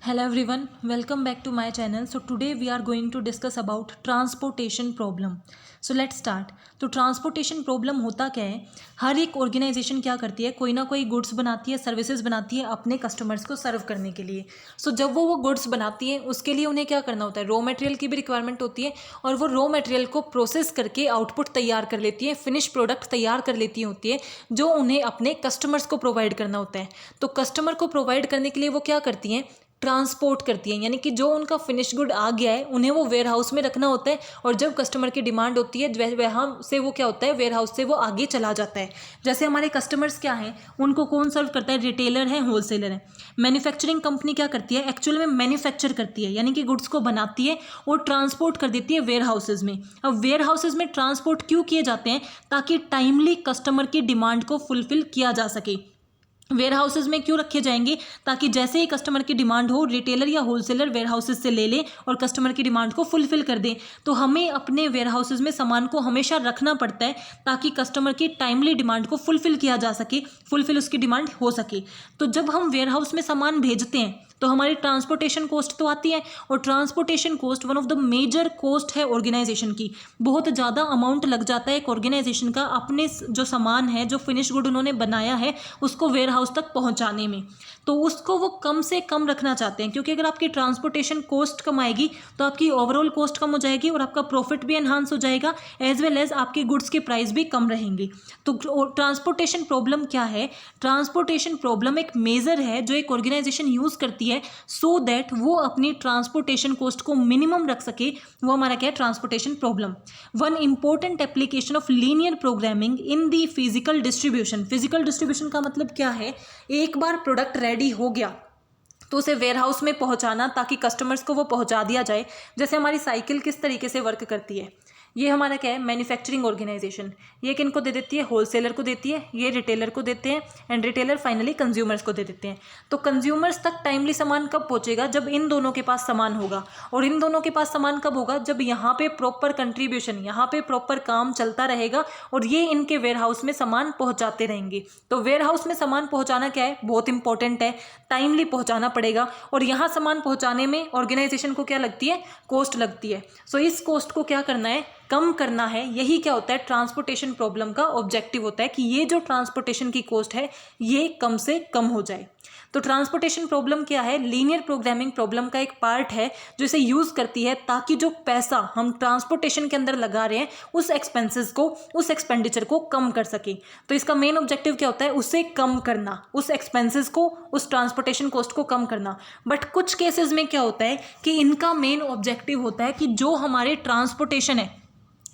Hello everyone, welcome back to my channel. So today we are going to discuss about transportation problem. So let's start. तो transportation problem होता क्या है? हर एक organisation क्या करती है, कोई ना कोई गुड्स बनाती है, सर्विसेज बनाती है अपने कस्टमर्स को सर्व करने के लिए. सो जब वो गुड्स बनाती है उसके लिए उन्हें क्या करना होता है, रॉ मटेरियल की भी रिक्वायरमेंट होती है और वो रॉ मटेरियल को प्रोसेस करके आउटपुट तैयार कर लेती है, फिनिश प्रोडक्ट तैयार कर लेती होती है जो उन्हें अपने कस्टमर्स को प्रोवाइड करना होता है. तो कस्टमर को प्रोवाइड करने के लिए वो क्या करती हैं, ट्रांसपोर्ट करती हैं. यानी कि जो उनका फिनिश गुड आ गया है उन्हें वो वेयर हाउस में रखना होता है और जब कस्टमर की डिमांड होती है वहाँ से वो क्या होता है, वेयर हाउस से वो आगे चला जाता है. जैसे हमारे कस्टमर्स क्या हैं, उनको कौन सर्व करता है, रिटेलर है, होलसेलर है. मैन्युफैक्चरिंग कंपनी क्या करती है, एक्चुअल में मैन्युफैक्चर करती है, यानी कि गुड्स को बनाती है और ट्रांसपोर्ट कर देती है वेयर हाउसेज में. अब वेयर हाउसेज में ट्रांसपोर्ट क्यों किए जाते हैं, ताकि टाइमली कस्टमर की डिमांड को फुलफिल किया जा सके. वेयर हाउसेज में क्यों रखे जाएंगे, ताकि जैसे ही कस्टमर की डिमांड हो रिटेलर या होलसेलर वेयर हाउसेज से ले ले और कस्टमर की डिमांड को फुलफिल कर दें. तो हमें अपने वेयर हाउसेज में सामान को हमेशा रखना पड़ता है ताकि कस्टमर की टाइमली डिमांड को फुलफिल किया जा सके, फुलफिल उसकी डिमांड हो सके. तो जब हम वेयर हाउस में सामान भेजते हैं तो हमारी ट्रांसपोर्टेशन कॉस्ट तो आती है और transportation cost one of the major cost है ऑर्गेनाइजेशन की. बहुत ज़्यादा अमाउंट लग जाता है एक ऑर्गेनाइजेशन का अपने जो सामान है, जो फिनिश गुड उन्होंने बनाया है उसको वेयर हाउस तक पहुंचाने में. तो उसको वो कम से कम रखना चाहते हैं, क्योंकि अगर आपकी ट्रांसपोर्टेशन कॉस्ट कम आएगी तो आपकी ओवरऑल कॉस्ट कम हो जाएगी और आपका प्रॉफिट भी एनहांस हो जाएगा, एज वेल एज आपके गुड्स के प्राइस भी कम रहेंगे. तो ट्रांसपोर्टेशन प्रॉब्लम क्या है, ट्रांसपोर्टेशन प्रॉब्लम एक मेजर है जो एक ऑर्गेनाइजेशन यूज़ करती है सो दैट वो अपनी ट्रांसपोर्टेशन कॉस्ट को मिनिमम रख सके. वो हमारा क्या है, transportation problem. One important application of linear programming in the physical distribution. Physical distribution का मतलब क्या है, एक बार प्रोडक्ट रेडी हो गया तो उसे वेयर हाउस में पहुंचाना ताकि कस्टमर्स को वो पहुंचा दिया जाए. जैसे हमारी साइकिल किस तरीके से वर्क करती है, ये हमारा क्या है, मैन्युफैक्चरिंग ऑर्गेनाइजेशन. ये किनको दे देती है, होलसेलर को देती है, ये रिटेलर को देते हैं एंड रिटेलर फाइनली कंज्यूमर्स को दे देते हैं. तो कंज्यूमर्स तक टाइमली सामान कब पहुंचेगा, जब इन दोनों के पास सामान होगा. और इन दोनों के पास सामान कब होगा, जब यहाँ पे प्रॉपर कंट्रीब्यूशन, यहाँ पे प्रॉपर काम चलता रहेगा और ये इनके वेयर हाउस में सामान पहुँचाते रहेंगे. तो वेयर हाउस में सामान पहुँचाना क्या है, बहुत इंपॉर्टेंट है, टाइमली पहुँचाना पड़ेगा. और यहाँ सामान पहुँचाने में ऑर्गेनाइजेशन को क्या लगती है, कॉस्ट लगती है. सो इस कॉस्ट को क्या करना है, कम करना है. यही क्या होता है, ट्रांसपोर्टेशन प्रॉब्लम का ऑब्जेक्टिव होता है कि ये जो ट्रांसपोर्टेशन की कॉस्ट है ये कम से कम हो जाए. तो ट्रांसपोर्टेशन प्रॉब्लम क्या है, लीनियर प्रोग्रामिंग प्रॉब्लम का एक पार्ट है जो इसे यूज़ करती है ताकि जो पैसा हम ट्रांसपोर्टेशन के अंदर लगा रहे हैं उस एक्सपेंसेस को, उस एक्सपेंडिचर को कम कर सके. तो इसका मेन ऑब्जेक्टिव क्या होता है, उसे कम करना, उस एक्सपेंसेस को, उस ट्रांसपोर्टेशन कॉस्ट को कम करना. बट कुछ केसेस में क्या होता है कि इनका मेन ऑब्जेक्टिव होता है कि जो हमारे ट्रांसपोर्टेशन है,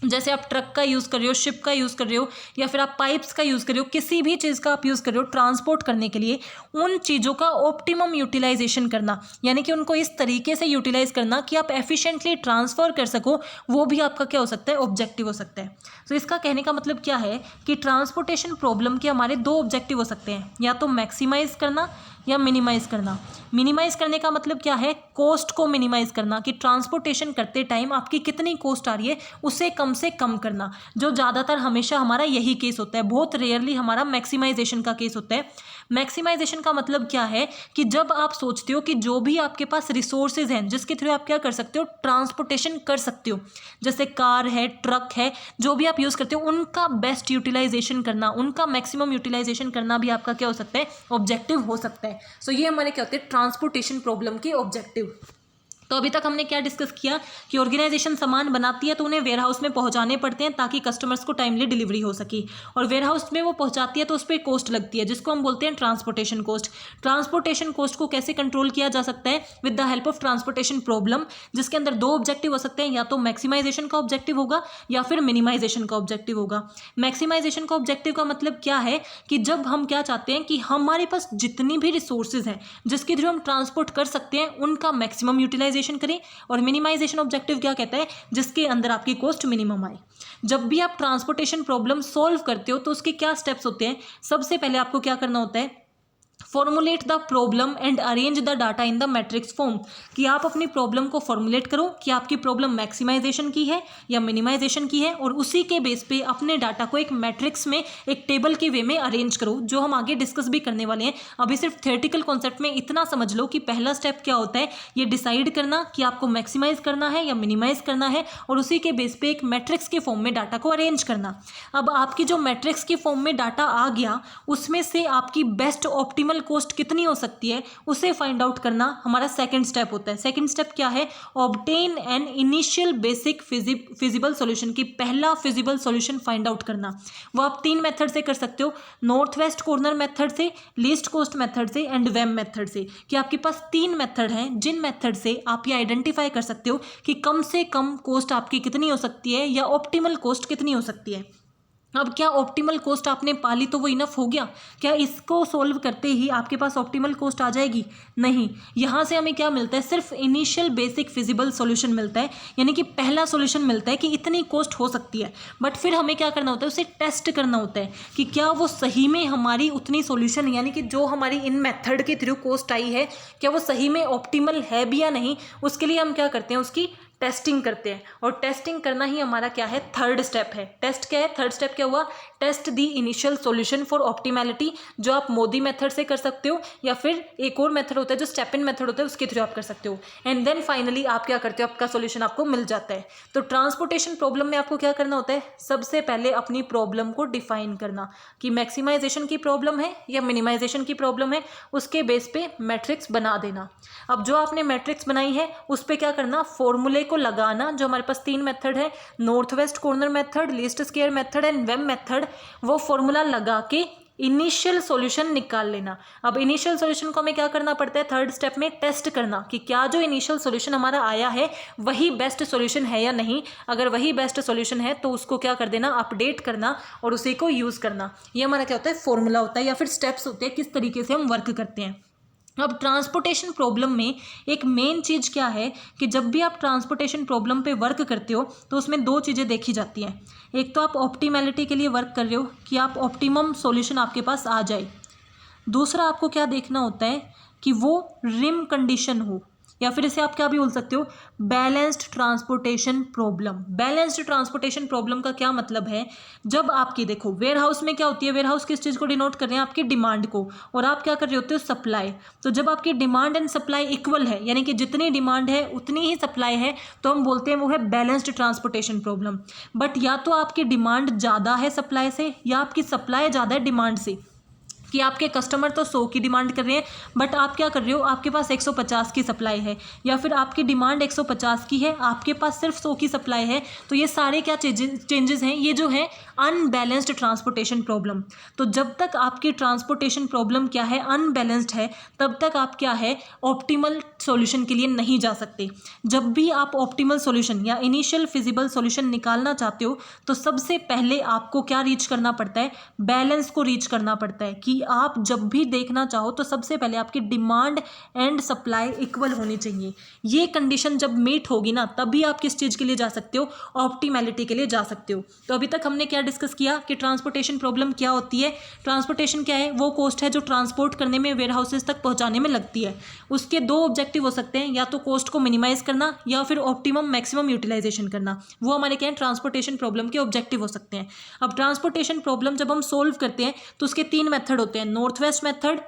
जैसे आप ट्रक का यूज़ कर रहे हो, शिप का यूज़ कर रहे हो या फिर आप पाइप्स का यूज़ कर रहे हो, किसी भी चीज़ का आप यूज़ कर रहे हो ट्रांसपोर्ट करने के लिए, उन चीज़ों का ऑप्टिमम यूटिलाइजेशन करना, यानी कि उनको इस तरीके से यूटिलाइज करना कि आप एफिशिएंटली ट्रांसफ़र कर सको, वो भी आपका क्या हो सकता है, ऑब्जेक्टिव हो सकता है. तो इसका कहने का मतलब क्या है कि ट्रांसपोर्टेशन प्रॉब्लम के हमारे दो ऑब्जेक्टिव हो सकते हैं, या तो मैक्सिमाइज करना या मिनिमाइज़ करना. मिनिमाइज़ करने का मतलब क्या है, कॉस्ट को मिनिमाइज़ करना, कि ट्रांसपोर्टेशन करते टाइम आपकी कितनी कॉस्ट आ रही है उसे कम से कम करना. जो ज़्यादातर हमेशा हमारा यही केस होता है, बहुत रेयरली हमारा मैक्सिमाइजेशन का केस होता है. मैक्सिमाइजेशन का मतलब क्या है कि जब आप सोचते हो कि जो भी आपके पास रिसोर्सेज हैं जिसके थ्रू आप क्या कर सकते हो, ट्रांसपोर्टेशन कर सकते हो, जैसे कार है, ट्रक है, जो भी आप यूज़ करते हो उनका बेस्ट यूटिलाइजेशन करना, उनका मैक्सिमम यूटिलाइजेशन करना भी आपका क्या हो सकता है, ऑब्जेक्टिव हो सकता है. सो ये हमारे क्या होते हैं, ट्रांसपोर्टेशन प्रॉब्लम के ऑब्जेक्टिव. तो अभी तक हमने क्या डिस्कस किया कि ऑर्गेनाइजेशन सामान बनाती है तो उन्हें वेयर हाउस में पहुंचाने पड़ते हैं ताकि कस्टमर्स को टाइमली डिलीवरी हो सके, और वेयर हाउस में वो पहुंचाती है तो उस पर कॉस्ट लगती है जिसको हम बोलते हैं ट्रांसपोर्टेशन कॉस्ट. ट्रांसपोर्टेशन कॉस्ट को कैसे कंट्रोल किया जा सकता है, with the help of transportation problem, जिसके अंदर दो ऑब्जेक्टिव हो सकते हैं, या तो मैक्सिमाइजेशन का ऑब्जेक्टिव होगा या फिर मिनिमाइजेशन का ऑब्जेक्टिव होगा. मैक्सिमाइजेशन का ऑब्जेक्टिव का मतलब क्या है कि जब हम क्या चाहते हैं कि हमारे पास जितनी भी रिसोर्सेज हैं जिसके थ्रू हम ट्रांसपोर्ट कर सकते हैं उनका मैक्सिमम यूटिलाइजेशन करें. और मिनिमाइजेशन ऑब्जेक्टिव क्या कहता है, जिसके अंदर आपकी कॉस्ट मिनिमम आए. जब भी आप ट्रांसपोर्टेशन प्रॉब्लम सॉल्व करते हो तो उसके क्या स्टेप्स होते हैं, सबसे पहले आपको क्या करना होता है, formulate the problem and arrange the data in the matrix form, कि आप अपनी प्रॉब्लम को फॉर्मुलेट करो कि आपकी प्रॉब्लम मैक्सिमाइजेशन की है या मिनिमाइजेशन की है, और उसी के बेस पे अपने डाटा को एक मैट्रिक्स में, एक टेबल के वे में अरेंज करो, जो हम आगे डिस्कस भी करने वाले हैं। अभी सिर्फ थ्योरेटिकल कॉन्सेप्ट में इतना समझ लो कि पहला स्टेप क्या होता है, ये डिसाइड करना कि आपको मैक्सिमाइज करना है या मिनिमाइज करना है, और उसी के बेस पे एक मैट्रिक्स के फॉर्म में डाटा को अरेंज करना। अब आपकी जो मैट्रिक्स के फॉर्म में डाटा आ गया, उसमें से आपकी बेस्ट ऑप्टिमल कॉस्ट कितनी हो सकती है उसे फाइंड आउट करना हमारा सेकंड स्टेप होता है। सेकंड स्टेप क्या है, obtain an initial basic feasible solution, की पहला फिजिबल सॉल्यूशन फाइंड आउट करना। वो आप 3 मेथड से कर सकते हो, नॉर्थ वेस्ट कॉर्नर मेथड से, लीस्ट कॉस्ट मेथड से एंड वेम मेथड से, कि आपके पास 3 मेथड हैं जिन मेथड से आप ये आइडेंटिफाई कर सकते हो कि कम से कम कॉस्ट आपकी कितनी हो सकती है या ऑप्टिमल कॉस्ट कितनी हो सकती है। अब क्या ऑप्टिमल कॉस्ट आपने पाली तो वो इनफ हो गया? क्या इसको सॉल्व करते ही आपके पास ऑप्टिमल कॉस्ट आ जाएगी? नहीं, यहाँ से हमें क्या मिलता है, सिर्फ इनिशियल बेसिक फिजिबल सॉल्यूशन मिलता है, यानी कि पहला सॉल्यूशन मिलता है कि इतनी कॉस्ट हो सकती है। बट फिर हमें क्या करना होता है, उसे टेस्ट करना होता है कि क्या वो सही में हमारी उतनी सॉल्यूशन, यानी कि जो हमारी इन मेथड के थ्रू कॉस्ट आई है, क्या वो सही में ऑप्टिमल है भी या नहीं। उसके लिए हम क्या करते हैं, उसकी टेस्टिंग करते हैं, और टेस्टिंग करना ही हमारा क्या है, थर्ड स्टेप है। टेस्ट क्या है, थर्ड स्टेप क्या हुआ, test the initial solution for optimality, जो आप मोदी मेथड से कर सकते हो, या फिर एक और मेथड होता है जो स्टेप इन मेथड होता है, उसके थ्रू आप कर सकते हो। एंड देन फाइनली आप क्या करते हो, आपका सॉल्यूशन आपको मिल जाता है। तो ट्रांसपोर्टेशन प्रॉब्लम में आपको क्या करना होता है, सबसे पहले अपनी प्रॉब्लम को डिफाइन करना कि मैक्सिमाइजेशन की प्रॉब्लम है या मिनिमाइजेशन की प्रॉब्लम है, उसके बेस पे मैट्रिक्स बना देना। अब जो आपने मैट्रिक्स बनाई है उस पर क्या करना, फॉर्मूले को लगाना। जो हमारे पास 3 मेथड है, north west corner method, least square method and वेम मेथड, वो फॉर्मूला लगा के इनिशियल सॉल्यूशन निकाल लेना। अब इनिशियल सॉल्यूशन को हमें क्या करना पड़ता है, थर्ड स्टेप में टेस्ट करना कि क्या जो इनिशियल सॉल्यूशन हमारा आया है वही बेस्ट सॉल्यूशन है या नहीं। अगर वही बेस्ट सॉल्यूशन है तो उसको क्या कर देना, अपडेट करना और उसी को यूज़ करना। ये हमारा क्या होता है, फॉर्मूला होता है या फिर स्टेप्स होते हैं, किस तरीके से हम वर्क करते हैं। अब ट्रांसपोर्टेशन प्रॉब्लम में एक मेन चीज़ क्या है कि जब भी आप ट्रांसपोर्टेशन प्रॉब्लम पे वर्क करते हो तो उसमें 2 चीज़ें देखी जाती हैं। एक तो आप ऑप्टिमैलिटी के लिए वर्क कर रहे हो कि आप ऑप्टिमम सॉल्यूशन आपके पास आ जाए। दूसरा आपको क्या देखना होता है कि वो रिम कंडीशन हो, या फिर इसे आप क्या भी बोल सकते हो, balanced transportation problem. Balanced transportation problem का क्या मतलब है, जब आपकी देखो वेयर हाउस में क्या होती है, वेयर हाउस किस चीज़ को डिनोट कर रहे हैं, आपकी डिमांड को, और आप क्या कर रहे होते हो, सप्लाई। तो जब आपकी डिमांड एंड सप्लाई इक्वल है, यानी कि जितनी डिमांड है उतनी ही सप्लाई है, तो हम बोलते हैं वो है बैलेंस्ड ट्रांसपोर्टेशन प्रॉब्लम। बट या तो आपकी डिमांड ज़्यादा है सप्लाई से, या आपकी सप्लाई ज़्यादा है डिमांड से, कि आपके कस्टमर तो 100 की डिमांड कर रहे हैं बट आप क्या कर रहे हो, आपके पास 150 की सप्लाई है, या फिर आपकी डिमांड 150 की है, आपके पास सिर्फ 100 की सप्लाई है। तो ये सारे क्या चेंजेस हैं, ये जो है अनबैलेंस्ड ट्रांसपोर्टेशन प्रॉब्लम। तो जब तक आपकी ट्रांसपोर्टेशन प्रॉब्लम क्या है, अनबैलेंस्ड है, तब तक आप क्या है, ऑप्टिमल सॉल्यूशन के लिए नहीं जा सकते। जब भी आप ऑप्टिमल सॉल्यूशन या इनिशियल फिजिबल सॉल्यूशन निकालना चाहते हो तो सबसे पहले आपको क्या रीच करना पड़ता है, बैलेंस को रीच करना पड़ता है। कि आप जब भी देखना चाहो तो सबसे पहले आपकी डिमांड एंड सप्लाई इक्वल होनी चाहिए। ये कंडीशन जब मीट होगी ना, तभी आप किस चीज़ के लिए जा सकते हो, ऑप्टिमैलिटी के लिए जा सकते हो। तो अभी तक हमने क्या डिस्कस किया कि ट्रांसपोर्टेशन प्रॉब्लम क्या होती है। ट्रांसपोर्टेशन क्या है, वो कॉस्ट है जो ट्रांसपोर्ट करने में, वेयर हाउसेज तक पहुंचाने में लगती है। उसके 2 ऑब्जेक्टिव हो सकते हैं, या तो कॉस्ट को मिनिमाइज करना या फिर ऑप्टिमम मैक्सिमम यूटिलाइजेशन करना। वो हमारे क्या है, ट्रांसपोर्टेशन प्रॉब्लम के ऑब्जेक्टिव हो सकते हैं। अब ट्रांसपोर्टेशन प्रॉब्लम जब हम सोल्व करते हैं तो उसके 3 मेथड होते हैं, north west method,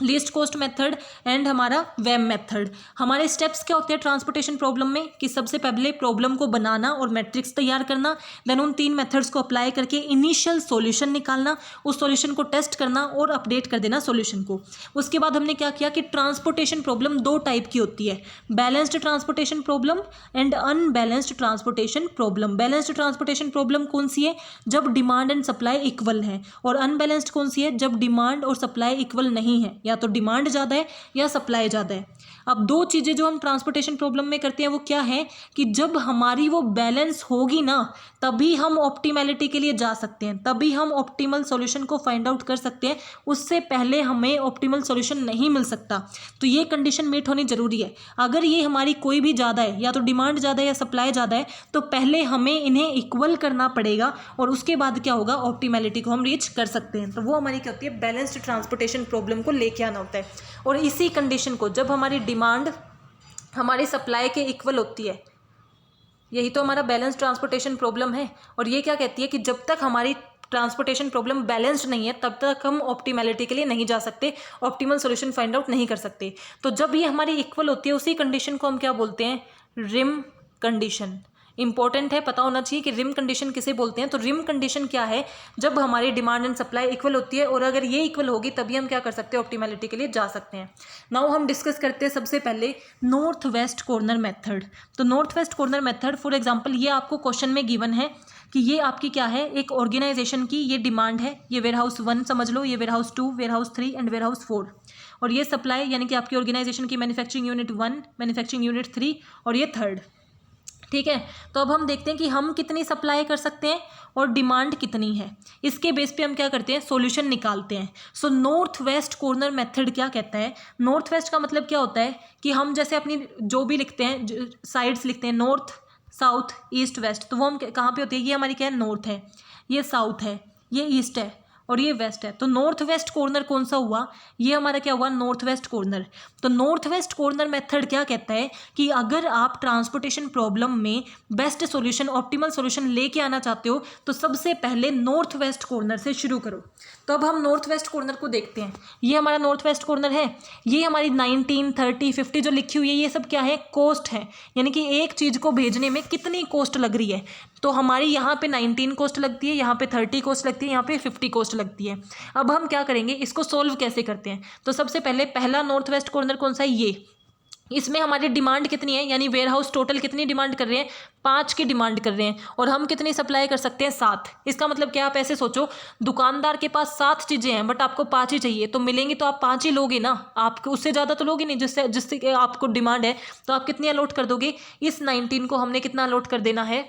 least cost method and हमारा वेम मेथड। हमारे स्टेप्स क्या होते हैं ट्रांसपोर्टेशन प्रॉब्लम में, कि सबसे पहले प्रॉब्लम को बनाना और मैट्रिक्स तैयार करना, देन उन 3 मेथड्स को अप्लाई करके इनिशियल सॉल्यूशन निकालना, उस सॉल्यूशन को टेस्ट करना और अपडेट कर देना सॉल्यूशन को। उसके बाद हमने क्या किया कि ट्रांसपोर्टेशन प्रॉब्लम 2 टाइप की होती है, balanced transportation problem and unbalanced transportation problem. Balanced transportation problem कौन सी है, जब डिमांड एंड सप्लाई इक्वल है, और अनबैलेंस्ड कौन सी है, जब डिमांड और सप्लाई इक्वल नहीं है, या तो डिमांड ज़्यादा है या सप्लाई ज़्यादा है। अब 2 चीज़ें जो हम ट्रांसपोर्टेशन प्रॉब्लम में करते हैं वो क्या है कि जब हमारी वो बैलेंस होगी ना, तभी हम ऑप्टिमैलिटी के लिए जा सकते हैं, तभी हम ऑप्टिमल सॉल्यूशन को फाइंड आउट कर सकते हैं। उससे पहले हमें ऑप्टिमल सॉल्यूशन नहीं मिल सकता। तो ये कंडीशन मीट होनी जरूरी है। अगर ये हमारी कोई भी ज़्यादा है, या तो डिमांड ज़्यादा है या सप्लाई ज़्यादा है, तो पहले हमें इन्हें इक्वल करना पड़ेगा और उसके बाद क्या होगा, ऑप्टिमैलिटी को हम रीच कर सकते हैं। तो वो हमारी क्या होती है, बैलेंस्ड ट्रांसपोर्टेशन प्रॉब्लम को लेके लेके आना होता है। और इसी कंडीशन को जब हमारी डिमांड हमारी सप्लाई के इक्वल होती है, यही तो हमारा बैलेंस ट्रांसपोर्टेशन प्रॉब्लम है। और ये क्या कहती है कि जब तक हमारी ट्रांसपोर्टेशन प्रॉब्लम बैलेंस्ड नहीं है तब तक हम ऑप्टिमैलिटी के लिए नहीं जा सकते, ऑप्टिमल सॉल्यूशन फाइंड आउट नहीं कर सकते। तो जब ये हमारी इक्वल होती है उसी कंडीशन को हम क्या बोलते हैं, रिम कंडीशन। इंपॉर्टेंट है, पता होना चाहिए कि रिम कंडीशन किसे बोलते हैं। तो रिम कंडीशन क्या है, जब हमारी डिमांड एंड सप्लाई इक्वल होती है और अगर ये इक्वल होगी तभी हम क्या कर सकते हैं, ऑप्टिमैलिटी के लिए जा सकते हैं। नाउ हम डिस्कस करते हैं सबसे पहले नॉर्थ वेस्ट कॉर्नर मेथड। तो north west corner method, for example ये आपको क्वेश्चन में गिवन है कि ये आपकी क्या है, एक ऑर्गेनाइजेशन की ये डिमांड है, ये वेयर हाउस 1 समझ लो, ये warehouse 2, warehouse 3 and warehouse 4, और ये सप्लाई यानी कि आपकी ऑर्गेनाइजेशन की मैन्युफैक्चरिंग यूनिट 1, मैन्युफैक्चरिंग यूनिट 3 और ये 3rd। ठीक है, तो अब हम देखते हैं कि हम कितनी सप्लाई कर सकते हैं और डिमांड कितनी है। इसके बेस पे हम क्या करते हैं, सॉल्यूशन निकालते हैं। So north west corner method क्या कहता है, नॉर्थ वेस्ट का मतलब क्या होता है कि हम जैसे अपनी जो भी लिखते हैं साइड्स लिखते हैं, नॉर्थ साउथ ईस्ट वेस्ट, तो वो हम कहाँ पे होती है, ये हमारी क्या है, नॉर्थ है, ये साउथ है, ये ईस्ट है और ये वेस्ट है। तो नॉर्थ वेस्ट कॉर्नर कौन सा हुआ, ये हमारा क्या हुआ, नॉर्थ वेस्ट कॉर्नर। तो नॉर्थ वेस्ट कॉर्नर मेथड क्या कहता है कि अगर आप ट्रांसपोर्टेशन प्रॉब्लम में बेस्ट सॉल्यूशन, ऑप्टिमल सॉल्यूशन लेके आना चाहते हो तो सबसे पहले नॉर्थ वेस्ट कॉर्नर से शुरू करो। तो अब हम नॉर्थ वेस्ट कॉर्नर को देखते हैं। ये हमारा नॉर्थ वेस्ट कॉर्नर है, ये हमारी 19, 30, 50 जो लिखी हुई है ये सब क्या है, कॉस्ट है, यानी कि एक चीज़ को भेजने में कितनी कॉस्ट लग रही है। तो हमारी यहाँ पे 19 कॉस्ट लगती है, यहाँ पे 30 कॉस्ट लगती है, यहाँ पे 50 कॉस्ट लगती है। अब हम क्या करेंगे, इसको सोल्व कैसे करते हैं। तो सबसे पहले पहला नॉर्थ वेस्ट कॉर्नर कौन सा है, ये, इसमें हमारी डिमांड कितनी है, यानी वेयर हाउस टोटल कितनी डिमांड कर रहे हैं, 5 की डिमांड कर रहे हैं और हम कितनी सप्लाई कर सकते हैं, 7। इसका मतलब क्या, आप ऐसे सोचो दुकानदार के पास 7 चीज़ें हैं बट आपको 5 ही चाहिए, तो मिलेंगी तो आप 5 ही लोगे ना, आप उससे ज़्यादा तो लोगे नहीं। जिससे आपको डिमांड है तो आप कितनी अलॉट कर दोगे, इस 19 को हमने कितना अलॉट कर देना है,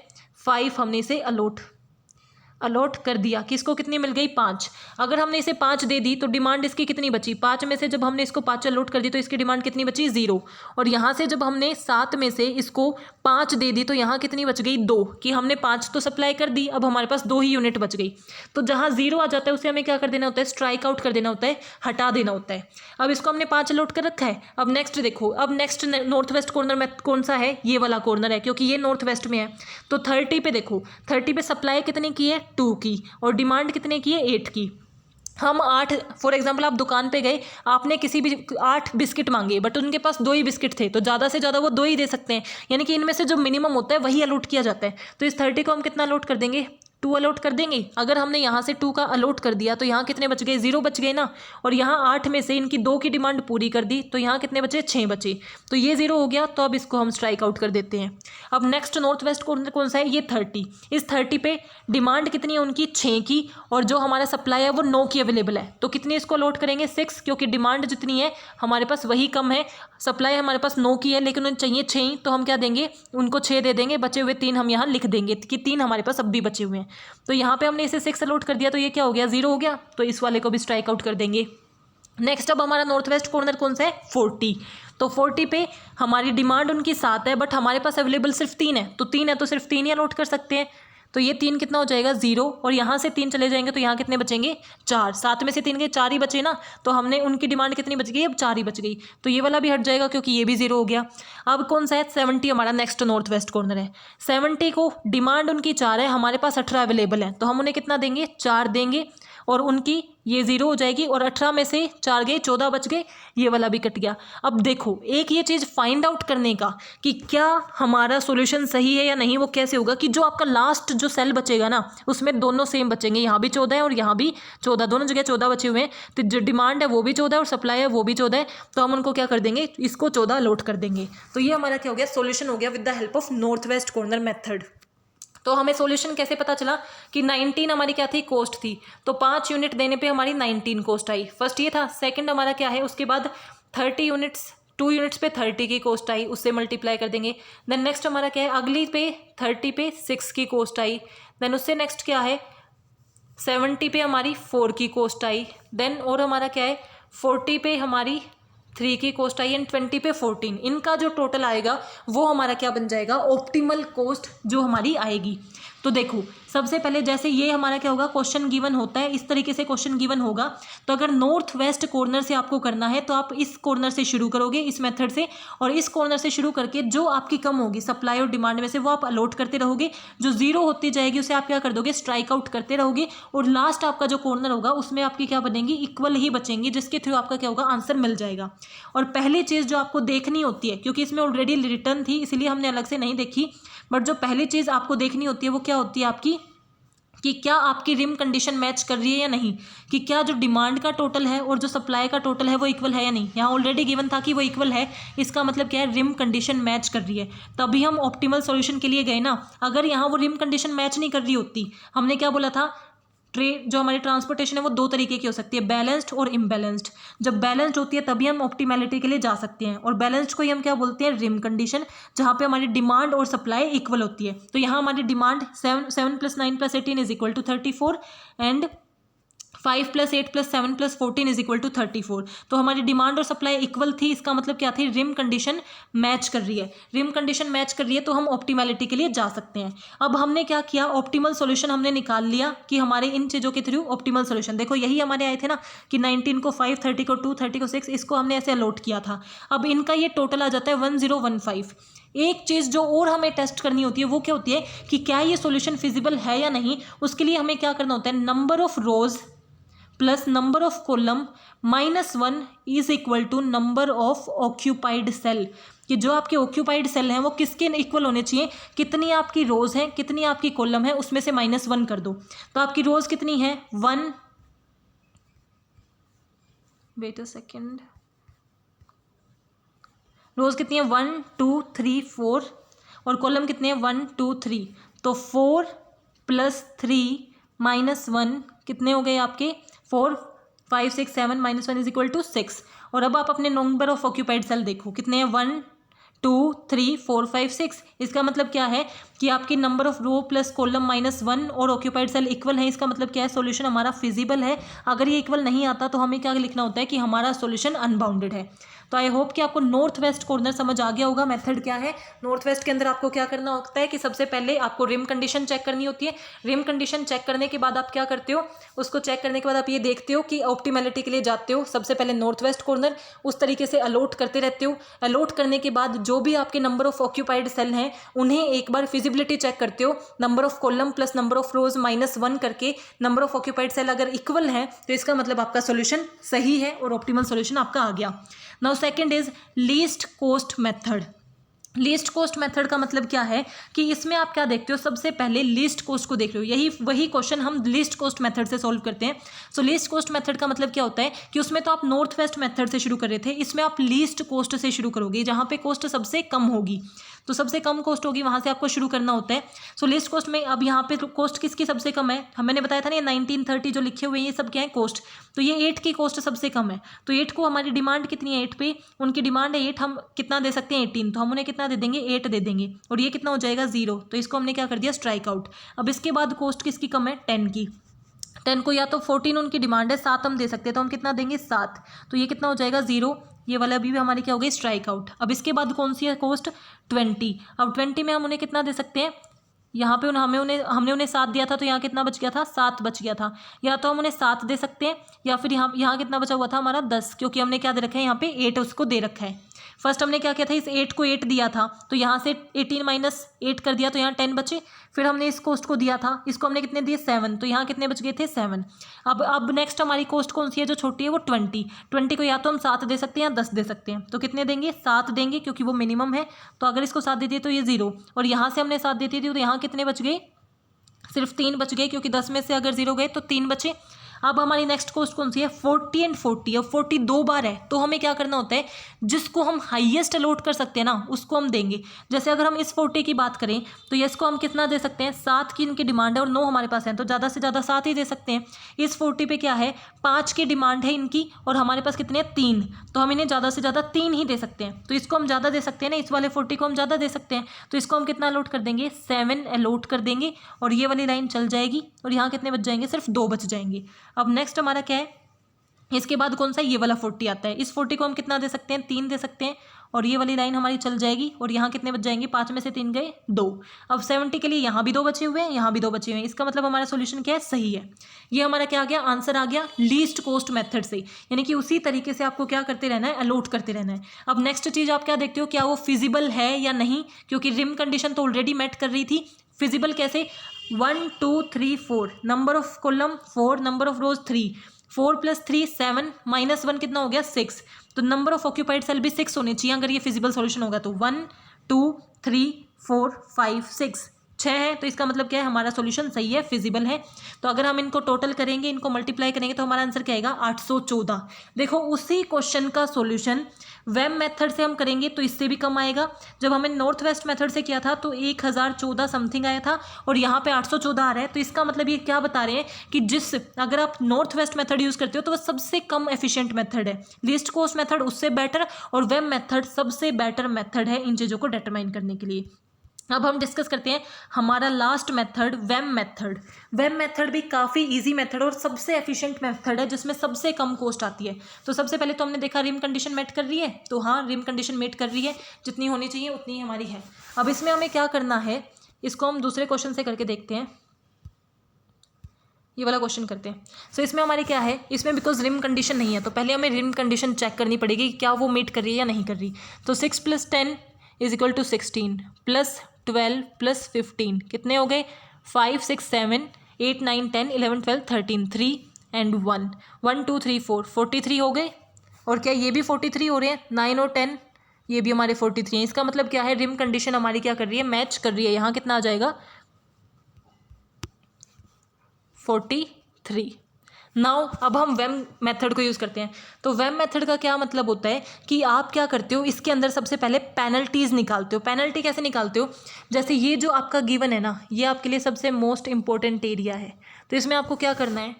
5 हमने इसे अलॉट कर दिया। किसको कितनी मिल गई, 5। अगर हमने इसे 5 दे दी तो डिमांड इसकी कितनी बची, 5 में से जब हमने इसको 5 अलॉट कर दी तो इसकी डिमांड कितनी बची, 0। और यहाँ से जब हमने 7 में से इसको 5 दे दी तो यहाँ कितनी बच गई, 2, कि हमने 5 तो सप्लाई कर दी, अब हमारे पास 2 ही यूनिट बच गई। तो जहाँ 0 आ जाता है उसे हमें क्या कर देना होता है, स्ट्राइक आउट कर देना होता है, हटा देना होता है। अब इसको हमने 5 अलॉट कर रखा है। अब नेक्स्ट देखो, अब नेक्स्ट नॉर्थ वेस्ट कॉर्नर में कौन सा है, ये वाला कॉर्नर है क्योंकि ये नॉर्थ वेस्ट में है। तो 30 पे देखो, 30 पे सप्लाई कितनी की है, 2 की, और डिमांड कितने की है, 8 की। हम 8, फॉर एग्जांपल आप दुकान पे गए, आपने किसी भी 8 बिस्किट मांगे बट उनके पास 2 ही बिस्किट थे, तो ज़्यादा से ज़्यादा वो 2 ही दे सकते हैं, यानी कि इनमें से जो मिनिमम होता है वही अलॉट किया जाता है। तो इस 30 को हम कितना अलॉट कर देंगे, 2 अलॉट कर देंगे। अगर हमने यहाँ से 2 का अलॉट कर दिया तो यहाँ कितने बच गए, 0 बच गए ना, और यहाँ 8 में से इनकी 2 की डिमांड पूरी कर दी तो यहाँ कितने बचे, 6 बचे, तो ये 0 हो गया। तो अब इसको हम स्ट्राइक आउट कर देते हैं। अब नेक्स्ट नॉर्थ वेस्ट कॉर्नर कौन सा है, ये 30। इस 30 पे डिमांड कितनी है उनकी, 6 की, और जो हमारा सप्लाई है वो 9 की अवेलेबल है, तो कितनी इसको अलॉट करेंगे, 6, क्योंकि डिमांड जितनी है हमारे पास वही कम है, सप्लाई हमारे पास 9 की है लेकिन उन्हें चाहिए 6 ही, तो हम क्या देंगे, उनको 6 दे देंगे, बचे हुए 3 हम यहाँ लिख देंगे कि 3 हमारे पास अब भी बचे हुए हैं। तो यहाँ पे हमने इसे 6 अलॉट कर दिया तो ये क्या हो गया, 0 हो गया, तो इस वाले को भी स्ट्राइक आउट कर देंगे। नेक्स्ट अब हमारा नॉर्थ वेस्ट कॉर्नर कौन सा है, 40। तो 40 पे हमारी डिमांड उनकी 7 है बट हमारे पास अवेलेबल सिर्फ 3 है, तो 3 है तो सिर्फ 3 ही अलॉट कर सकते हैं। तो ये 3 कितना हो जाएगा, 0, और यहाँ से 3 चले जाएंगे तो यहाँ कितने बचेंगे, 4। 7 में से 3 के 4 ही बचे ना, तो हमने उनकी डिमांड कितनी बच गई, अब 4 ही बच गई, तो ये वाला भी हट जाएगा क्योंकि ये भी 0 हो गया। अब कौन सा है, 70 हमारा नेक्स्ट नॉर्थ वेस्ट कॉर्नर है। 70 को डिमांड उनकी 4 है, हमारे पास 18 अवेलेबल है, तो हम उन्हें कितना देंगे, 4 देंगे, और उनकी ये 0 हो जाएगी, और 18 में से 4 गए, 14 बच गए, ये वाला भी कट गया। अब देखो एक ये चीज़ फाइंड आउट करने का कि क्या हमारा सॉल्यूशन सही है या नहीं, वो कैसे होगा कि जो आपका लास्ट जो सेल बचेगा ना उसमें दोनों सेम बचेंगे, यहाँ भी 14 है और यहाँ भी 14, दोनों जगह 14 बचे हुए हैं, तो जो डिमांड है वो भी 14 है और सप्लाई है वो भी 14 है, तो हम उनको क्या कर देंगे, इसको 14 अलॉट कर देंगे। तो ये हमारा क्या हो गया, सॉल्यूशन हो गया with the help of north west corner method. तो हमें सॉल्यूशन कैसे पता चला कि 19 हमारी क्या थी, कॉस्ट थी, तो 5 यूनिट देने पे हमारी 19 कॉस्ट आई, फर्स्ट ये था। सेकंड हमारा क्या है, उसके बाद 30 यूनिट्स, 2 यूनिट्स पे 30 की कॉस्ट आई, उससे मल्टीप्लाई कर देंगे। देन नेक्स्ट हमारा क्या है, अगली पे 30 पे 6 की कॉस्ट आई, देन उससे नेक्स्ट क्या है, 70 पे हमारी 4 की कॉस्ट आई, देन और हमारा क्या है, 40 पे हमारी 3 की कॉस्ट आई, एंड 20 पे 14। इनका जो टोटल आएगा वो हमारा क्या बन जाएगा, ऑप्टिमल कॉस्ट जो हमारी आएगी। तो देखो सबसे पहले जैसे ये हमारा क्या होगा, क्वेश्चन गिवन होता है, इस तरीके से क्वेश्चन गिवन होगा। तो अगर नॉर्थ वेस्ट कॉर्नर से आपको करना है तो आप इस कॉर्नर से शुरू करोगे इस मेथड से, और इस कॉर्नर से शुरू करके जो आपकी कम होगी सप्लाई और डिमांड में से वो आप अलॉट करते रहोगे, जो जीरो होती जाएगी उसे आप क्या कर दोगे, स्ट्राइक आउट करते रहोगे, और लास्ट आपका जो कॉर्नर होगा उसमें आपकी क्या बनेंगी, इक्वल ही बचेंगी, जिसके थ्रू आपका क्या होगा, आंसर मिल जाएगा। और पहली चीज़ जो आपको देखनी होती है, क्योंकि इसमें ऑलरेडी रिटर्न थी इसलिए हमने अलग से नहीं देखी, बट जो पहली चीज़ आपको देखनी होती है वो क्या होती है आपकी, कि क्या आपकी रिम कंडीशन मैच कर रही है या नहीं, कि क्या जो डिमांड का टोटल है और जो सप्लाई का टोटल है वो इक्वल है या नहीं। यहाँ ऑलरेडी गिवन था कि वो इक्वल है, इसका मतलब क्या है, रिम कंडीशन मैच कर रही है, तभी हम ऑप्टिमल सॉल्यूशन के लिए गए ना। अगर यहाँ वो रिम कंडीशन मैच नहीं कर रही होती, हमने क्या बोला था, जो हमारी ट्रांसपोर्टेशन है वो दो तरीके की हो सकती है, बैलेंस्ड और इम्बैलेंस्ड। जब बैलेंस्ड होती है तभी हम ऑप्टिमैलिटी के लिए जा सकते हैं, और बैलेंस्ड को ही हम क्या बोलते हैं, रिम कंडीशन, जहाँ पे हमारी डिमांड और सप्लाई इक्वल होती है। तो यहाँ हमारी डिमांड 7 + 9 + 18 = 34 एंड 5 + 8 + 7 + 14 = 34। तो हमारी डिमांड और सप्लाई इक्वल थी, इसका मतलब क्या थी, रिम कंडीशन मैच कर रही है। रिम कंडीशन मैच कर रही है तो हम ऑप्टिमैलिटी के लिए जा सकते हैं। अब हमने क्या किया, ऑप्टिमल सॉल्यूशन हमने निकाल लिया कि हमारे इन चीज़ों के थ्रू ऑप्टिमल सॉल्यूशन, देखो यही हमारे आए थे ना कि 19 को 5, 30 को 2, 30 को 6, इसको हमने ऐसे अलॉट किया था। अब इनका ये टोटल आ जाता है 1015। एक चीज़ जो और हमें टेस्ट करनी होती है वो क्या होती है, कि क्या ये सॉल्यूशन फिजिबल है या नहीं। उसके लिए हमें क्या करना होता है, number of rows plus number of column -1 = number of occupied cell, कि जो आपके ऑक्यूपाइड सेल हैं वो किसके इक्वल होने चाहिए, कितनी आपकी रोज हैं कितनी आपकी कॉलम है, उसमें से -1 कर दो। तो आपकी रोज कितनी है, 1, वेट अ सेकेंड, रोज कितनी है, 1 2 3 4, और कॉलम कितने हैं, 1 2 3। तो 4 + 3 -1 कितने हो गए आपके, 4 5 6 7 -1 = 6। और अब आप अपने नंबर ऑफ ऑक्यूपाइड सेल देखो कितने हैं, 1 2 3 4 5 6। इसका मतलब क्या है कि आपकी number of row plus column -1 और ऑक्यूपाइड सेल इक्वल है। इसका मतलब क्या है, सॉल्यूशन हमारा फिजिबल है। अगर ये इक्वल नहीं आता तो हमें क्या लिखना होता है, कि हमारा सॉल्यूशन अनबाउंडेड है। तो आई होप कि आपको नॉर्थ वेस्ट कॉर्नर समझ आ गया होगा। मेथड क्या है, नॉर्थ वेस्ट के अंदर आपको क्या करना होता है, कि सबसे पहले आपको रिम कंडीशन चेक करनी होती है। रिम कंडीशन चेक करने के बाद आप क्या करते हो, उसको चेक करने के बाद आप ये देखते हो कि ऑप्टिमैलिटी के लिए जाते हो। सबसे पहले नॉर्थ वेस्ट कॉर्नर उस तरीके से अलॉट करते रहते हो। अलॉट करने के बाद जो भी आपके नंबर ऑफ ऑक्यूपाइड सेल हैं उन्हें एक बार फिजिबिलिटी चेक करते हो, number of column plus number of रोज -1 करके। नंबर ऑफ ऑक्यूपाइड सेल अगर इक्वल है तो इसका मतलब आपका सॉल्यूशन सही है और ऑप्टिमल सॉल्यूशन आपका आ गया। Now second is least cost method. Least cost method का मतलब क्या है, कि इसमें आप क्या देखते हो, सबसे पहले लीस्ट कॉस्ट को देख रहे हो। यही वही क्वेश्चन हम लीस्ट कॉस्ट मेथड से सॉल्व करते हैं। सो लीस्ट कॉस्ट मेथड का मतलब क्या होता है, कि उसमें तो आप नॉर्थ वेस्ट मेथड से शुरू कर रहे थे, इसमें आप लीस्ट कॉस्ट से शुरू करोगे, जहाँ पे कॉस्ट सबसे कम होगी। तो सबसे कम कॉस्ट होगी वहाँ से आपको शुरू करना होता है। सो लीस्ट कॉस्ट में अब यहाँ पे कॉस्ट किसकी सबसे कम है, मैंने बताया था ना, ये 19 30 जो लिखे हुए हैं ये सब क्या है, कॉस्ट। तो ये 8 की कॉस्ट सबसे कम है। तो 8 को हमारी डिमांड कितनी है, 8 पे उनकी डिमांड है 8, हम कितना दे सकते हैं, 18। तो हम उन्हें कितना दे देंगे, 8 दे देंगे, और ये कितना हो जाएगा, 0। तो इसको हमने क्या कर दिया, स्ट्राइक आउट। अब इसके बाद कॉस्ट किसकी कम है, 10 की। 10 को या तो 14 उनकी डिमांड है, 7 हम दे सकते हैं, तो हम कितना देंगे, 7। तो ये कितना हो जाएगा, 0। ये वाला अभी भी हमारी क्या हो गई, स्ट्राइक आउट। अब इसके बाद कौन सी है कॉस्ट, 20। अब 20 में हम उन्हें कितना दे सकते हैं, यहाँ पे हमने उन्हें 7 दिया था, तो यहाँ कितना बच गया था, 7 बच गया था। या तो हम उन्हें 7 दे सकते हैं, या फिर यहाँ कितना बचा हुआ था हमारा, 10, क्योंकि हमने क्या दे रखा है, यहाँ पे 8 उसको दे रखा है। फर्स्ट हमने क्या किया था, इस 8 को 8 दिया था, तो यहाँ से 18 - 8 कर दिया, तो यहाँ 10 बचे। फिर हमने इस कॉस्ट को दिया था, इसको हमने कितने दिए, 7, तो यहाँ कितने बच गए थे, 7। अब नेक्स्ट हमारी कॉस्ट कौन सी है जो छोटी है, वो 20 को या तो हम 7 दे सकते हैं या 10 दे सकते हैं। तो कितने देंगे, 7 देंगे, क्योंकि वो मिनिमम है। तो अगर इसको 7 दे दिए तो ये 0, और यहाँ से हमने 7 दे दी थी, तो यहाँ कितने बच गए, सिर्फ 3 बच गए, क्योंकि 10 में से अगर 0 गए तो 3 बचे। अब हमारी नेक्स्ट कॉस्ट कौन सी है, 40 एंड 40। अब 40 2 बार है, तो हमें क्या करना होता है, जिसको हम हाईएस्ट अलॉट कर सकते हैं ना उसको हम देंगे। जैसे अगर हम इस 40 की बात करें तो ये इसको हम कितना दे सकते हैं, 7 की इनकी डिमांड है और 9 हमारे पास है, तो ज़्यादा से ज़्यादा 7 ही दे सकते हैं। इस 40 पे क्या है, 5 की डिमांड है इनकी और हमारे पास कितने हैं, 3, तो हम इन्हें ज़्यादा से ज़्यादा 3 ही दे सकते हैं। तो इसको हम ज़्यादा दे सकते हैं ना, इस वाले 40 को हम ज़्यादा दे सकते हैं, तो इसको हम कितना अलॉट कर देंगे, 7 अलॉट कर देंगे, और ये वाली लाइन चल जाएगी, और यहाँ कितने बच जाएंगे, सिर्फ 2 बच जाएंगे। अब नेक्स्ट हमारा क्या है, इसके बाद कौन सा, ये वाला 40 आता है। इस 40 को हम कितना दे सकते हैं, 3 दे सकते हैं, और ये वाली लाइन हमारी चल जाएगी। और यहाँ कितने बच जाएंगे, 5 में से 3 गए 2। अब 70 के लिए यहाँ भी 2 बचे हुए हैं, यहाँ भी 2 बचे हुए हैं। इसका मतलब हमारा सोल्यूशन क्या है, सही है। ये हमारा क्या आ गया, आंसर आ गया लीस्ट कॉस्ट मेथड से, यानी कि उसी तरीके से आपको क्या करते रहना है, अलॉट करते रहना है। अब नेक्स्ट चीज़ आप क्या देखते हो, क्या वो फिजिबल है या नहीं, क्योंकि रिम कंडीशन तो ऑलरेडी मेट कर रही थी। फिजिबल कैसे, 1 2 3 4, number of column 4, number of रोज 3, 4 + 3 7, -1 कितना हो गया 6। तो नंबर ऑफ ऑक्यूपाइड सेल भी 6 होने चाहिए अगर ये फिजिबल सॉल्यूशन होगा तो। 1 2 3 4 5 6, 6 है, तो इसका मतलब क्या है, हमारा सॉल्यूशन सही है, फिजिबल है। तो अगर हम इनको टोटल करेंगे, इनको मल्टीप्लाई करेंगे, तो हमारा आंसर क्या आएगा, 814। देखो उसी क्वेश्चन का सॉल्यूशन वेम मेथड से हम करेंगे तो इससे भी कम आएगा। जब हमें नॉर्थ वेस्ट मेथड से किया था तो 1014 समथिंग आया था, और यहाँ पे 814 आ रहा है। तो इसका मतलब ये क्या बता रहे हैं कि अगर आप नॉर्थ वेस्ट मेथड यूज़ करते हो तो वह सबसे कम एफिशिएंट मेथड है, लीस्ट कॉस्ट मेथड उससे बेटर, और वेम मेथड सबसे बेटर मेथड है इन चीज़ों को डिटरमाइन करने के लिए। अब हम डिस्कस करते हैं हमारा लास्ट मेथड, वेम मेथड। वेम मेथड भी काफ़ी इजी मेथड और सबसे एफिशिएंट मेथड है, जिसमें सबसे कम कॉस्ट आती है। तो सबसे पहले तो हमने देखा रिम कंडीशन मेट कर रही है, तो हाँ रिम कंडीशन मेट कर रही है, जितनी होनी चाहिए उतनी हमारी है। अब इसमें हमें क्या करना है, इसको हम दूसरे क्वेश्चन से करके देखते हैं। ये वाला क्वेश्चन करते हैं। सो इसमें हमारे क्या है, इसमें बिकॉज रिम कंडीशन नहीं है, तो पहले हमें रिम कंडीशन चेक करनी पड़ेगी कि क्या वो मीट कर रही है या नहीं कर रही। तो 6 + 10 = 16, + 12 + 15 कितने हो गए, 5 6 7 8 9 10 11 12 13, 3 and 1, 1 2 3 4, 43 हो गए। और क्या ये भी 43 हो रहे हैं, 9 और 10 ये भी हमारे 43 हैं। इसका मतलब क्या है, रिम कंडीशन हमारी क्या कर रही है, मैच कर रही है। यहाँ कितना आ जाएगा, 43। नाउ अब हम वेम मेथड को यूज़ करते हैं। तो वेम मेथड का क्या मतलब होता है कि आप क्या करते हो, इसके अंदर सबसे पहले पेनल्टीज़ निकालते हो। पेनल्टी कैसे निकालते हो, जैसे ये जो आपका गिवन है ना, ये आपके लिए सबसे मोस्ट इंपॉर्टेंट एरिया है। तो इसमें आपको क्या करना है,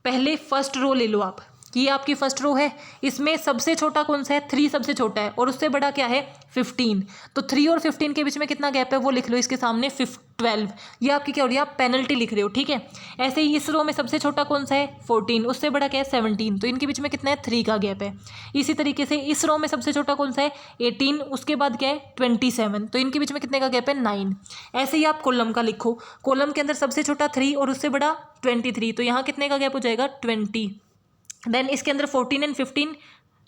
पहले फर्स्ट रो ले लो आप, ये आपकी फर्स्ट रो है, इसमें सबसे छोटा कौन सा है, 3 सबसे छोटा है, और उससे बड़ा क्या है 15। तो 3 और 15 के बीच में कितना गैप है वो लिख लो, इसके सामने 12। ये आपकी क्या हो रही है, आप पेनल्टी लिख रहे हो, ठीक है। ऐसे ही इस रो में सबसे छोटा कौन सा है 14, उससे बड़ा क्या है 17, तो इनके बीच में कितना है 3 का गैप है। इसी तरीके से इस रो में सबसे छोटा कौन सा है 18, उसके बाद क्या है 27, तो इनके बीच में कितने का गैप है 9। ऐसे ही आप कॉलम का लिखो, कॉलम के अंदर सबसे छोटा 3 और उससे बड़ा 23, तो यहाँ कितने का गैप हो जाएगा 20। देन इसके अंदर 14 और 15,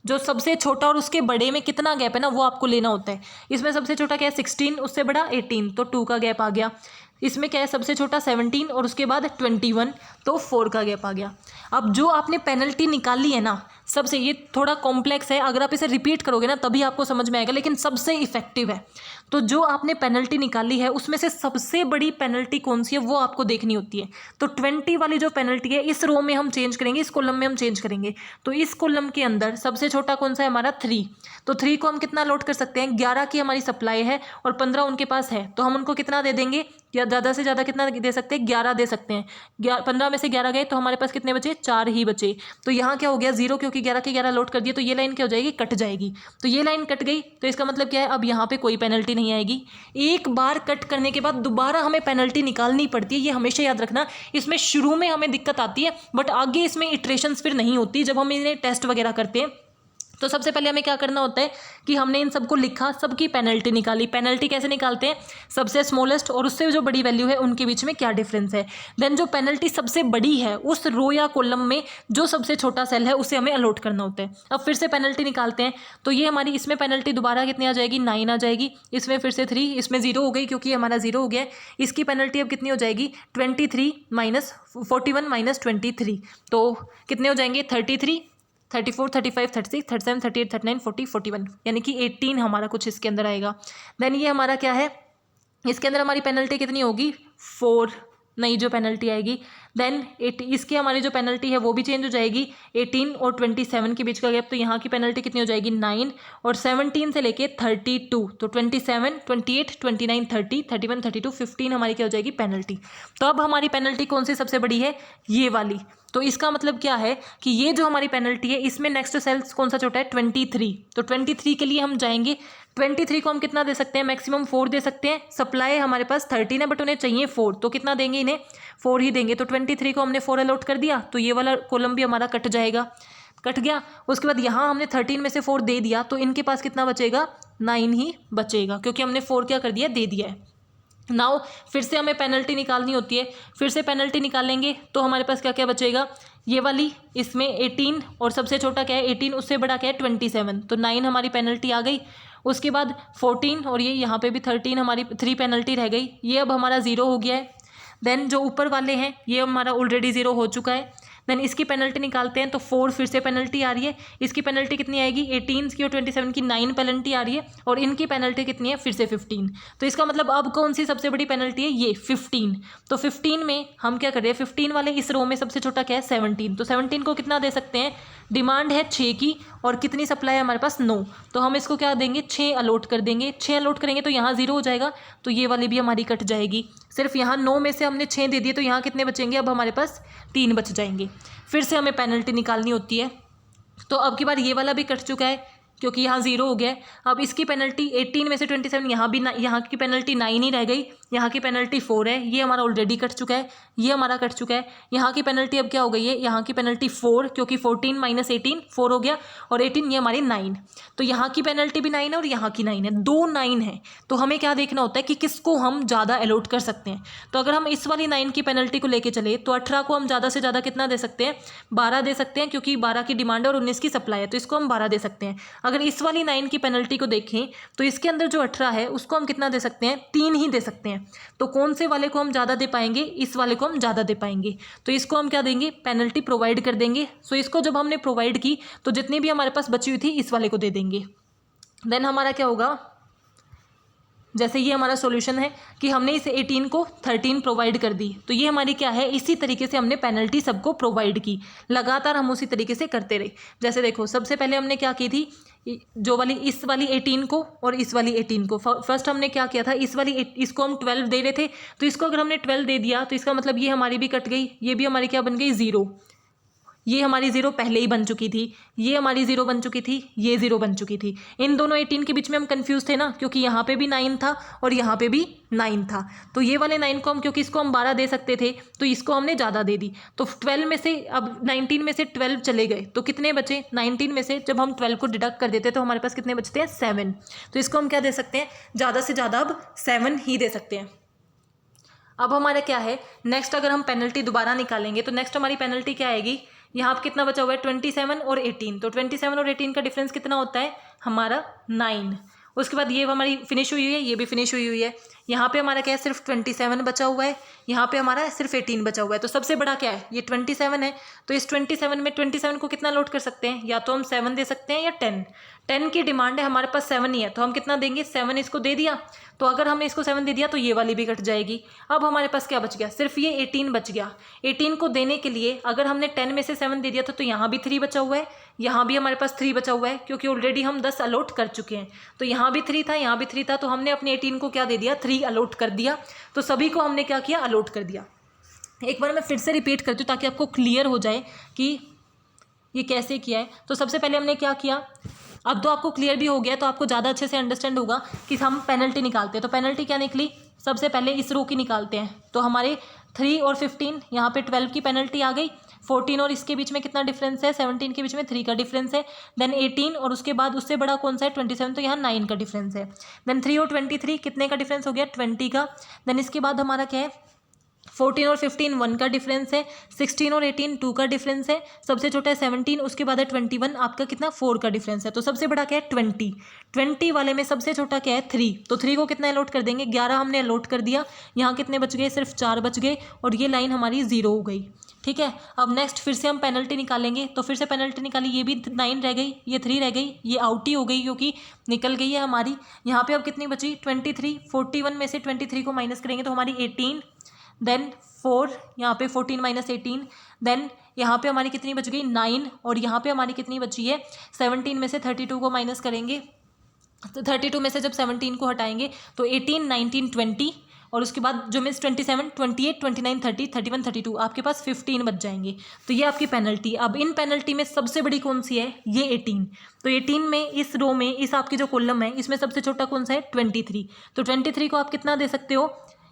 जो सबसे छोटा और उसके बड़े में कितना गैप है ना वो आपको लेना होता है। इसमें सबसे छोटा क्या है 16, उससे बड़ा 18, तो 2 का गैप आ गया। इसमें क्या है सबसे छोटा 17 और उसके बाद 21, तो 4 का गैप आ गया। अब जो आपने पेनल्टी निकाली है ना, सबसे, ये थोड़ा कॉम्प्लेक्स है, अगर आप इसे रिपीट करोगे ना तभी आपको समझ में आएगा, लेकिन सबसे इफेक्टिव है। तो जो आपने पेनल्टी निकाली है उसमें से सबसे बड़ी पेनल्टी कौन सी है वो आपको देखनी होती है। तो 20 वाली जो पेनल्टी है इस रो में हम चेंज करेंगे, इस कॉलम में हम चेंज करेंगे। तो इस कॉलम के अंदर सबसे छोटा कौन सा है हमारा 3, तो 3 को हम कितना लोड कर सकते हैं, 11 की हमारी सप्लाई है और 15 उनके पास है, तो हम उनको कितना दे देंगे, या ज़्यादा से ज़्यादा कितना दे सकते हैं 11 दे सकते हैं। 15 में से 11 गए तो हमारे पास कितने बचे, 4 ही बचे। तो यहाँ क्या हो गया 0, क्योंकि 11 के 11 लोड कर दिए, तो ये लाइन क्या हो जाएगी, कट जाएगी। तो ये लाइन कट गई, तो इसका मतलब क्या है, अब यहाँ पे कोई पेनल्टी नहीं आएगी। एक बार कट करने के बाद दोबारा हमें पेनल्टी निकालनी पड़ती है, ये हमेशा याद रखना। इसमें शुरू में हमें दिक्कत आती है, बट आगे इसमें इटरेशंस फिर नहीं होती जब हम इन्हें टेस्ट वगैरह करते हैं। तो सबसे पहले हमें क्या करना होता है कि हमने इन सबको लिखा, सबकी पेनल्टी निकाली। पेनल्टी कैसे निकालते हैं, सबसे स्मॉलेस्ट और उससे जो बड़ी वैल्यू है उनके बीच में क्या डिफरेंस है। देन जो पेनल्टी सबसे बड़ी है उस रो या कॉलम में जो सबसे छोटा सेल है उसे हमें अलॉट करना होता है। अब फिर से पेनल्टी निकालते हैं, तो ये हमारी इसमें पेनल्टी दोबारा कितनी आ जाएगी, 9 आ जाएगी। इसमें फिर से 3, इसमें 0 हो गई क्योंकि हमारा 0 हो गया है। इसकी पेनल्टी अब कितनी हो जाएगी, 23 माइनस 41 माइनस 23, तो कितने हो जाएंगे 33, 34, 35, 36, 37, 38, 39, 40, 41, यानी कि 18 हमारा कुछ इसके अंदर आएगा। देन ये हमारा क्या है, इसके अंदर हमारी पेनल्टी कितनी होगी 4, नई जो पेनल्टी आएगी। देन इसकी हमारी जो पेनल्टी है वो भी चेंज हो जाएगी, 18 और 27 के बीच का गैप, तो यहाँ की पेनल्टी कितनी हो जाएगी 9, और 17 से लेके 32, तो 27, 28, 29, 30, 31, 32, 15 हमारी क्या हो जाएगी पेनल्टी। तो अब हमारी पेनल्टी कौन सी सबसे बड़ी है, ये वाली। तो इसका मतलब क्या है कि ये जो हमारी पेनल्टी है इसमें नेक्स्ट सेल्स कौन सा छोटा है 23, तो 23 के लिए हम जाएंगे। 23 को हम कितना दे सकते हैं, मैक्सिमम 4 दे सकते हैं। सप्लाई हमारे पास 13 है बट उन्हें चाहिए 4, तो कितना देंगे, इन्हें 4 ही देंगे। तो 23 को हमने 4 अलॉट कर दिया, तो ये वाला कॉलम भी हमारा कट जाएगा। कट गया। उसके बाद यहाँ हमने 13 में से 4 दे दिया, तो इनके पास कितना बचेगा, 9 ही बचेगा, क्योंकि हमने 4 क्या कर दिया, दे दिया है। नाउ फिर से हमें पेनल्टी निकालनी होती है, फिर से पेनल्टी निकालेंगे तो हमारे पास क्या क्या बचेगा, ये वाली, इसमें 18 और सबसे छोटा क्या है 18, उससे बड़ा क्या है 27, तो 9 हमारी पेनल्टी आ गई। उसके बाद 14 और ये यहाँ पे भी 13, हमारी 3 पेनल्टी रह गई, ये अब हमारा 0 हो गया है। देन जो ऊपर वाले हैं ये हमारा ऑलरेडी 0 हो चुका है। देन इसकी पेनल्टी निकालते हैं तो 4 फिर से पेनल्टी आ रही है, इसकी पेनल्टी कितनी आएगी, 18 की और 27 की 9 पेनल्टी आ रही है, और इनकी पेनल्टी कितनी है, फिर से 15। तो इसका मतलब अब कौन सी सबसे बड़ी पेनल्टी है, ये 15। तो 15 में हम क्या कर रहे हैं, 15 वाले इस रो में सबसे छोटा क्या है 17, तो 17 को कितना दे सकते हैं, डिमांड है 6 की और कितनी सप्लाई है हमारे पास 9, तो हम इसको क्या देंगे 6 अलॉट कर देंगे। 6 अलॉट करेंगे तो यहाँ 0 हो जाएगा, तो ये वाली भी हमारी कट जाएगी। सिर्फ यहाँ 9 में से हमने 6 दे दिए, तो यहाँ कितने बचेंगे, अब हमारे पास 3 बच जाएंगे। फिर से हमें पेनल्टी निकालनी होती है, तो अब की बार ये वाला भी कट चुका है क्योंकि यहाँ 0 हो गया है। अब इसकी पेनल्टी 18 में से 27, यहाँ भी यहाँ की पेनल्टी 9 ही रह गई, यहाँ की पेनल्टी 4 है, ये हमारा ऑलरेडी कट चुका है, ये हमारा कट चुका है। यहाँ की पेनल्टी अब क्या हो गई है, यहाँ की पेनल्टी 4, क्योंकि 14 माइनस 18 4 हो गया, और 18 ये हमारी 9, तो यहाँ की पेनल्टी भी 9 है और यहाँ की 9 है, 2 9 है। तो हमें क्या देखना होता है कि किसको हम ज़्यादा अलॉट कर सकते हैं। तो अगर हम इस वाली 9 की पेनल्टी को लेके चले तो 18 को हम ज़्यादा से ज़्यादा कितना दे सकते हैं, 12 दे सकते हैं, क्योंकि 12 की डिमांड है और 19 की सप्लाई है, तो इसको हम 12 दे सकते हैं। अगर इस वाली 9 की पेनल्टी को देखें तो इसके अंदर जो 18 है उसको हम कितना दे सकते हैं, 3 ही दे सकते हैं। तो कौन से वाले को हम ज़्यादा दे पाएंगे, इस वाले को हम ज़्यादा दे पाएंगे, तो इसको हम क्या देंगे, पेनल्टी प्रोवाइड कर देंगे। सो इसको जब हमने प्रोवाइड की तो जितनी भी हमारे पास बची हुई थी इस वाले को दे देंगे। देन हमारा क्या होगा, जैसे ये हमारा सॉल्यूशन है कि हमने इस 18 को 13 प्रोवाइड कर दी, तो ये हमारी क्या है, इसी तरीके से हमने पेनल्टी सबको प्रोवाइड की, लगातार हम उसी तरीके से करते रहे। जैसे देखो सबसे पहले हमने क्या की थी, जो वाली इस वाली 18 को और इस वाली 18 को, फर्स्ट हमने क्या किया था, इसको हम 12 दे रहे थे, तो इसको अगर हमने 12 दे दिया तो इसका मतलब ये हमारी भी कट गई, ये भी हमारी क्या बन गई 0, ये हमारी 0 पहले ही बन चुकी थी, ये हमारी 0 बन चुकी थी, ये 0 बन चुकी थी। इन दोनों 18 के बीच में हम कंफ्यूज थे ना, क्योंकि यहाँ पे भी 9 था और यहाँ पे भी 9 था, तो ये वाले 9 को हम, क्योंकि इसको हम 12 दे सकते थे तो इसको हमने ज़्यादा दे दी, तो 12 में से अब 19 में से 12 चले गए तो कितने बचे, 19 में से जब हम 12 को डिडक्ट कर देते तो हमारे पास कितने बचते हैं 7, तो इसको हम क्या दे सकते हैं, ज़्यादा से ज़्यादा अब 7 ही दे सकते हैं। अब हमारा क्या है, नेक्स्ट अगर हम पेनल्टी दोबारा निकालेंगे तो नेक्स्ट हमारी पेनल्टी क्या आएगी, यहाँ पर कितना बचा हुआ है 27 और 18, तो 27 और 18 का डिफरेंस कितना होता है हमारा 9। उसके बाद ये हमारी फिनिश हुई है, ये भी फिनिश हुई हुई है, यहाँ पे हमारा क्या है सिर्फ 27 बचा हुआ है, यहाँ पे हमारा सिर्फ 18 बचा हुआ है, तो सबसे बड़ा क्या है ये 27 है, तो इस 27 में 27 को कितना लोड कर सकते हैं, या तो हम 7 दे सकते हैं या 10 की डिमांड है, हमारे पास 7 ही है, तो हम कितना देंगे 7 इसको दे दिया, तो अगर हमने इसको 7 दे दिया तो ये वाली भी कट जाएगी। अब हमारे पास क्या बच गया, सिर्फ ये 18 बच गया। 18 को देने के लिए अगर हमने 10 में से 7 दे दिया था तो यहाँ भी 3 बचा हुआ है, यहाँ भी हमारे पास 3 बचा हुआ है, क्योंकि ऑलरेडी हम 10 अलॉट कर चुके हैं, तो यहाँ भी 3 था, यहाँ भी 3 था, तो हमने अपने 18 को क्या दे दिया 3 अलॉट कर दिया, तो सभी को हमने क्या किया अलॉट कर दिया। एक बार मैं फिर से रिपीट करती हूँ ताकि आपको क्लियर हो जाए कि ये कैसे किया है। तो सबसे पहले हमने क्या किया, अब तो आपको क्लियर भी हो गया, तो आपको ज़्यादा अच्छे से अंडरस्टैंड होगा कि हम पेनल्टी निकालते हैं। तो पेनल्टी क्या निकली, सबसे पहले इस रो की निकालते हैं, तो हमारे 3 और 15 यहाँ पे 12 की पेनल्टी आ गई, 14 और इसके बीच में कितना डिफरेंस है 17 के बीच में 3 का डिफरेंस है, देन 18 और उसके बाद उससे बड़ा कौन सा है 27, तो यहाँ 9 का डिफरेंस है, देन 3 और 23 कितने का डिफरेंस हो गया 20 का, देन इसके बाद हमारा क्या है 14 और 15 1 का डिफरेंस है, 16 और 18 2 का डिफरेंस है, सबसे छोटा है 17, उसके बाद है 21, आपका कितना 4 का डिफरेंस है, तो सबसे बड़ा क्या है 20 वाले में सबसे छोटा क्या है 3, तो 3 को कितना अलॉट कर देंगे 11 हमने अलॉट कर दिया, यहाँ कितने बच गए सिर्फ 4 बच गए, और ये लाइन हमारी 0 हो गई। ठीक है, अब नेक्स्ट फिर से हम पेनल्टी निकालेंगे, तो फिर से पेनल्टी निकाली, ये भी 9 रह गई, ये 3 रह गई, ये आउट ही हो गई क्योंकि निकल गई है हमारी। यहाँ पे अब कितनी बची 23, 41 में से 23 को माइनस करेंगे तो हमारी 18, देन 4, यहाँ पे 14 माइनस 18, देन यहाँ पे हमारी कितनी बच गई 9, और यहाँ पे हमारी कितनी बची है 17 में से 32 को माइनस करेंगे, तो 32 में से जब 17 को हटाएंगे तो 18, 19, 20, और उसके बाद जो मीन्स 27, 28, 29, 30, 31, 32, आपके पास 15 बच जाएंगे। तो ये आपकी पेनल्टी। अब इन पेनल्टी में सबसे बड़ी कौन सी है, ये 18, तो 18 में इस रो में इस आपकी जो कॉलम है इसमें सबसे छोटा कौन सा है 23, तो 23 को आप कितना दे सकते हो,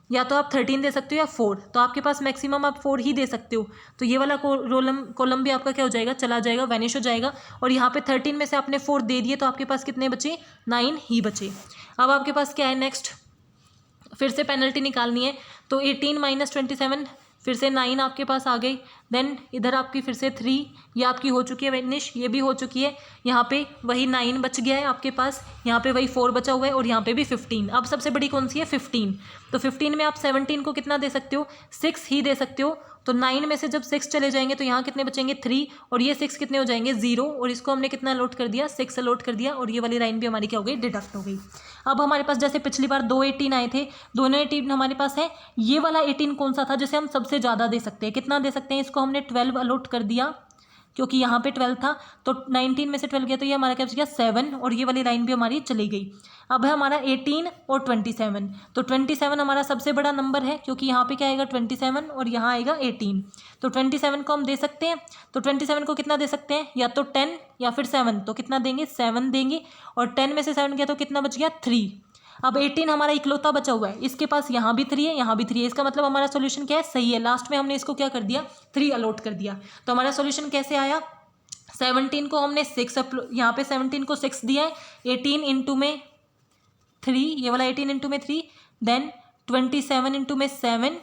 या तो आप 13 दे सकते हो या 4, तो आपके पास मैक्सिमम आप 4 ही दे सकते हो, तो ये वाला कॉलम भी आपका क्या हो जाएगा, चला जाएगा, वैनिश हो जाएगा। और यहाँ पे 13 में से आपने 4 दे दिए तो आपके पास कितने बचे, 9 ही बचे। अब आपके पास क्या है नेक्स्ट, फिर से पेनल्टी निकालनी है, तो 18 माइनस 27, फिर से 9 आपके पास आ गई। देन इधर आपकी फिर से 3, ये आपकी हो चुकी है वैनिश, ये भी हो चुकी है। यहाँ पे वही 9 बच गया है आपके पास, यहाँ पे वही 4 बचा हुआ है, और यहाँ पे भी 15। अब सबसे बड़ी कौन सी है, 15। तो 15 में आप 17 को कितना दे सकते हो, 6 ही दे सकते हो। तो 9 में से जब 6 चले जाएंगे तो यहाँ कितने बचेंगे, 3, और ये 6 कितने हो जाएंगे, 0, और इसको हमने कितना अलॉट कर दिया, 6 अलॉट कर दिया, और ये वाली लाइन भी हमारी क्या हो गई, डिडक्ट हो गई। अब हमारे पास जैसे पिछली बार 2 18 आए थे, दोनों 18 हमारे पास है। ये वाला 18 कौन सा था जिसे हम सबसे ज़्यादा दे सकते हैं, कितना दे सकते हैं, इसको हमने 12 अलॉट कर दिया, क्योंकि यहाँ पे 12 था, तो 19 में से 12 गया तो ये हमारा क्या बच गया, 7, और ये वाली लाइन भी हमारी चली गई। अब है हमारा 18 और 27, तो 27 हमारा सबसे बड़ा नंबर है, क्योंकि यहाँ पे क्या आएगा 27 और यहाँ आएगा 18, तो 27 को हम दे सकते हैं। तो 27 को कितना दे सकते हैं, या तो 10 या फिर 7, तो कितना देंगे, 7 देंगे, और 10 में से 7 गया तो कितना बच गया, 3। अब 18 हमारा इकलौता बचा हुआ है, इसके पास यहाँ भी 3 है, यहाँ भी 3 है, इसका मतलब हमारा सोल्यूशन क्या है, सही है। लास्ट में हमने इसको क्या कर दिया, 3 अलॉट कर दिया, तो हमारा सोल्यूशन कैसे आया, 17 को हमने 6 यहाँ पे 17 को 6 दिया है, 18 इंटू में 3, ये वाला 18 इंटू में 3, देन 27 इंटू में 7,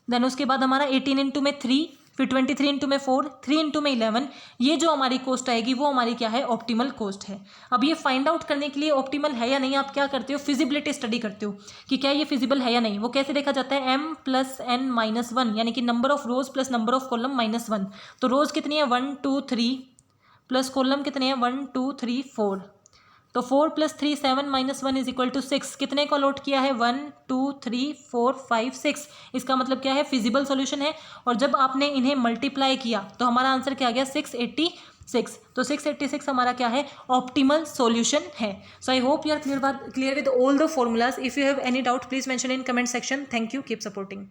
देन उसके बाद हमारा 18 इंटू में 3, फिर 23 इंटू में 4, 3 इंटू में 11, ये जो हमारी कॉस्ट आएगी वो हमारी क्या है, ऑप्टिमल कॉस्ट है। अब ये फाइंड आउट करने के लिए ऑप्टिमल है या नहीं, आप क्या करते हो, फिजिबिलिटी स्टडी करते हो कि क्या ये फिजिबल है या नहीं। वो कैसे देखा जाता है, m प्लस n माइनस 1, यानी कि number of rows plus number of column minus 1। तो रोज कितनी है, 1 2 3, प्लस कॉलम कितने हैं, 1 2 3 4, तो 4 + 3 7 - 1 = 6। कितने को अलॉट किया है, 1 2 3 4 5 6। इसका मतलब क्या है, फिजिबल सॉल्यूशन है। और जब आपने इन्हें मल्टीप्लाई किया तो हमारा आंसर क्या आ गया, 686। तो 686 हमारा क्या है, ऑप्टिमल सॉल्यूशन है। So I hope you are clear with all the formulas. If you have any doubt please mention in comment section. Thank you, keep supporting.